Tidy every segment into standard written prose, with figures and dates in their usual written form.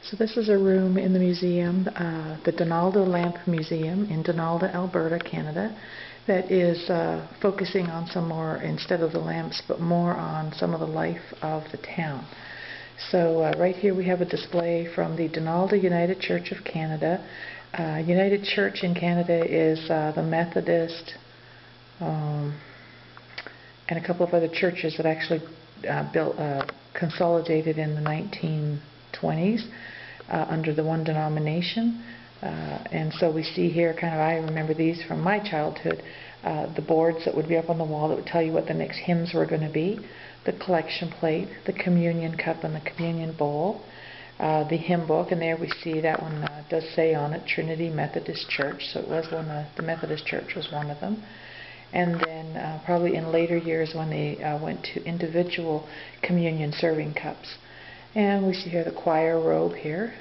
So this is a room in the museum, the Donalda Lamp Museum in Donalda, Alberta, Canada, that is focusing on some more, instead of the lamps, but more on some of the life of the town. So right here we have a display from the Donalda United Church of Canada. United Church in Canada is the Methodist and a couple of other churches that actually consolidated in the 1920s under the one denomination. And so we see here I remember these from my childhood, the boards that would be up on the wall that would tell you what the next hymns were going to be, the collection plate, the communion cup and the communion bowl, the hymn book, and there we see that one does say on it Trinity Methodist Church, so it was the Methodist Church was one of them. And then probably in later years when they went to individual communion serving cups. And we see here the choir robe here.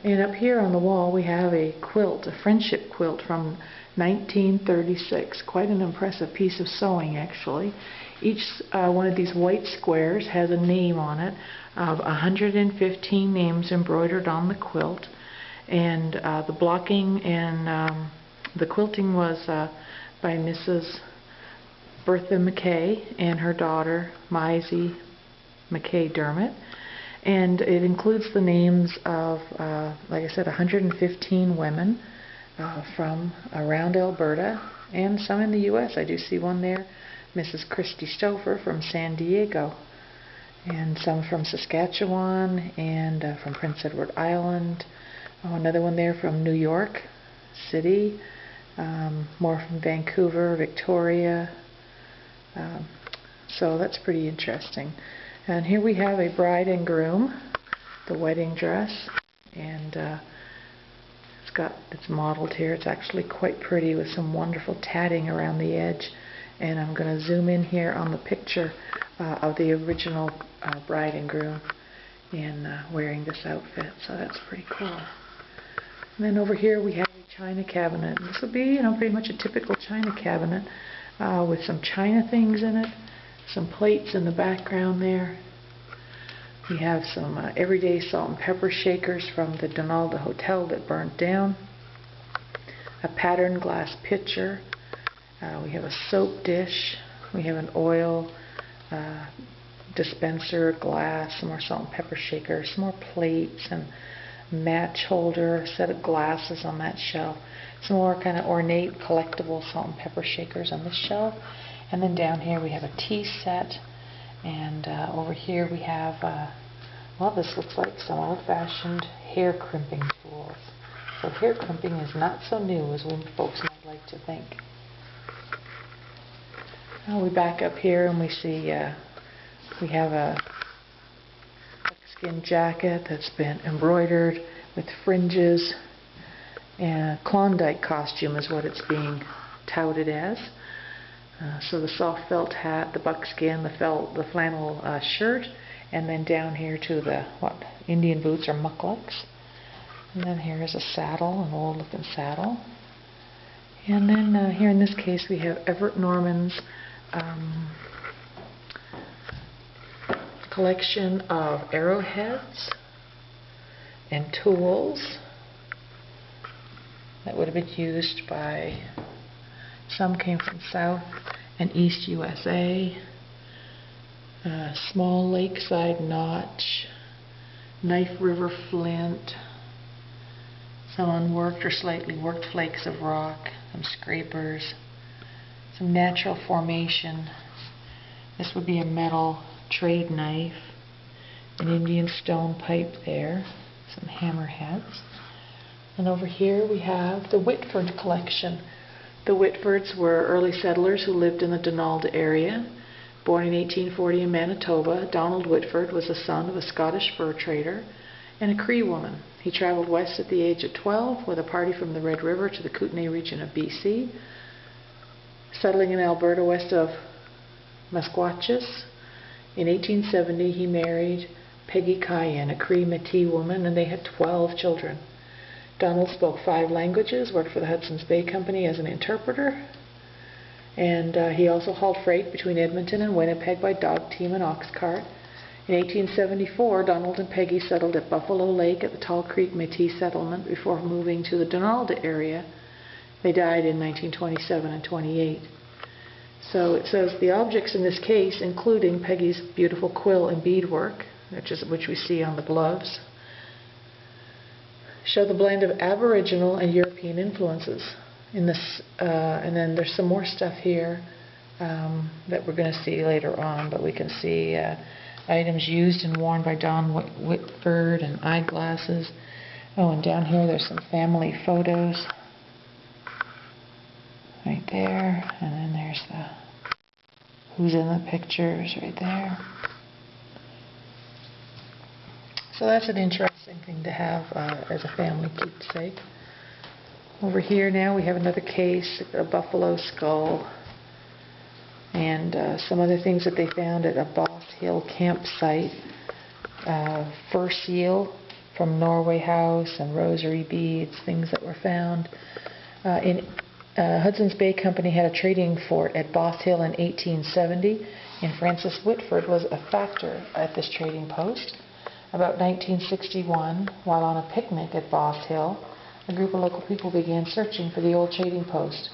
And up here on the wall we have a quilt, a friendship quilt from 1936. Quite an impressive piece of sewing, actually. Each one of these white squares has a name on it, of 115 names embroidered on the quilt. And the blocking and the quilting was by Mrs. Bertha McKay and her daughter Maisie McKay Dermott. And it includes the names of, like I said, 115 women from around Alberta and some in the U.S. I do see one there, Mrs. Christy Stouffer from San Diego, and some from Saskatchewan and from Prince Edward Island. Oh, another one there from New York City, more from Vancouver, Victoria. So that's pretty interesting. And here we have a bride and groom, the wedding dress, and it's modeled here. It's actually quite pretty with some wonderful tatting around the edge. And I'm going to zoom in here on the picture of the original bride and groom in wearing this outfit. So that's pretty cool. And then over here we have a china cabinet. This would be, pretty much a typical china cabinet with some china things in it. Some plates in the background there. We have some everyday salt and pepper shakers from the Donalda Hotel that burnt down. A patterned glass pitcher. We have a soap dish. We have an oil dispenser, glass, some more salt and pepper shakers, some more plates and match holder, a set of glasses on that shelf. Some more kind of ornate collectible salt and pepper shakers on this shelf. And then down here we have a tea set, and over here we have, well, this looks like some old-fashioned hair crimping tools. So hair crimping is not so new as we folks might like to think. Now we back up here and we see we have a buckskin jacket that's been embroidered with fringes, and a Klondike costume is what it's being touted as. So the soft felt hat, the buckskin, the flannel shirt, and then down here to the Indian boots or mucklucks. And then here is a saddle, an old looking saddle. And then here in this case we have Everett Norman's collection of arrowheads and tools that would have been used by, some came from South and East USA, small lakeside notch, knife river flint, some unworked or slightly worked flakes of rock, some scrapers, some natural formation. This would be a metal trade knife, an Indian stone pipe there, some hammerheads. And over here we have the Whitford collection. The Whitfords were early settlers who lived in the Donalda area. Born in 1840 in Manitoba, Donald Whitford was the son of a Scottish fur trader and a Cree woman. He traveled west at the age of 12 with a party from the Red River to the Kootenay region of BC. Settling in Alberta west of Musquatchis, in 1870 he married Peggy Cayenne, a Cree Métis woman, and they had 12 children. Donald spoke 5 languages, worked for the Hudson's Bay Company as an interpreter, and he also hauled freight between Edmonton and Winnipeg by dog team and ox cart. In 1874, Donald and Peggy settled at Buffalo Lake at the Tall Creek Métis settlement before moving to the Donalda area. They died in 1927 and 28. So it says the objects in this case, including Peggy's beautiful quill and beadwork, which we see on the gloves, show the blend of Aboriginal and European influences in this. And then there's some more stuff here that we're going to see later on, but we can see items used and worn by Don Whitford and eyeglasses. Oh, and down here there's some family photos right there, and then there's the who's in the pictures right there. So that's an interesting thing to have as a family keepsake. Over here now we have another case, a buffalo skull, and some other things that they found at a Boss Hill campsite. Fur seal from Norway House and rosary beads, things that were found. Hudson's Bay Company had a trading fort at Boss Hill in 1870, and Francis Whitford was a factor at this trading post. About 1961, while on a picnic at Boss Hill, a group of local people began searching for the old trading post.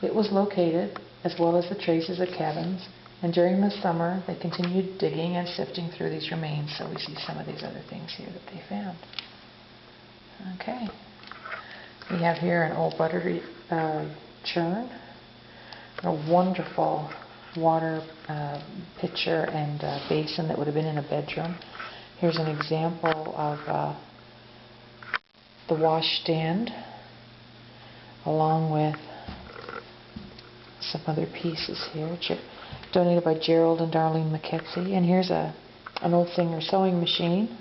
It was located, as well as the traces of cabins, and during the summer they continued digging and sifting through these remains. So we see some of these other things here that they found. Okay. We have here an old butter churn, a wonderful water pitcher and basin that would have been in a bedroom. Here's an example of the washstand, along with some other pieces here, donated by Gerald and Darlene McKetsy. And here's an old Singer sewing machine,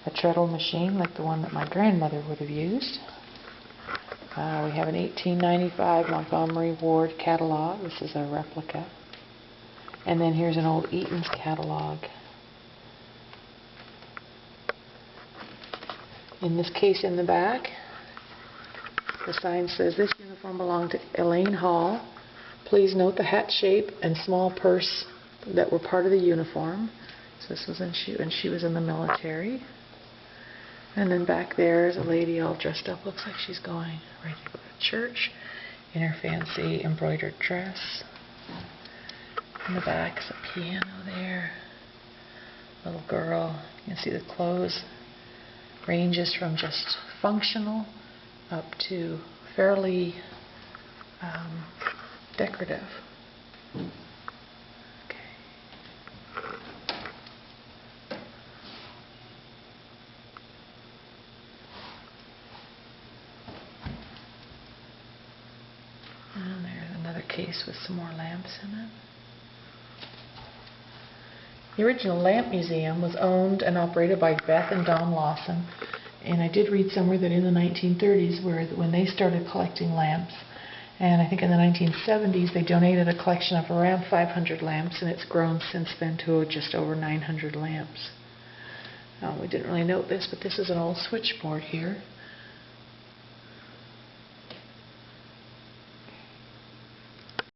a treadle machine like the one that my grandmother would have used. We have an 1895 Montgomery Ward catalog. This is a replica. And then here's an old Eaton's catalog. In this case in the back, the sign says, "This uniform belonged to Elaine Hall. Please note the hat shape and small purse that were part of the uniform." So this was when she was in the military. And then back there is a lady all dressed up. Looks like she's going ready to go to church in her fancy embroidered dress. In the back is a piano there. Little girl. You can see the clothes ranges from just functional up to fairly decorative. Okay. And there's another case with some more lamps in it. The original lamp museum was owned and operated by Beth and Don Lawson, and I did read somewhere that in the 1930s, when they started collecting lamps, and I think in the 1970s they donated a collection of around 500 lamps, and it's grown since then to just over 900 lamps. We didn't really note this, but this is an old switchboard here.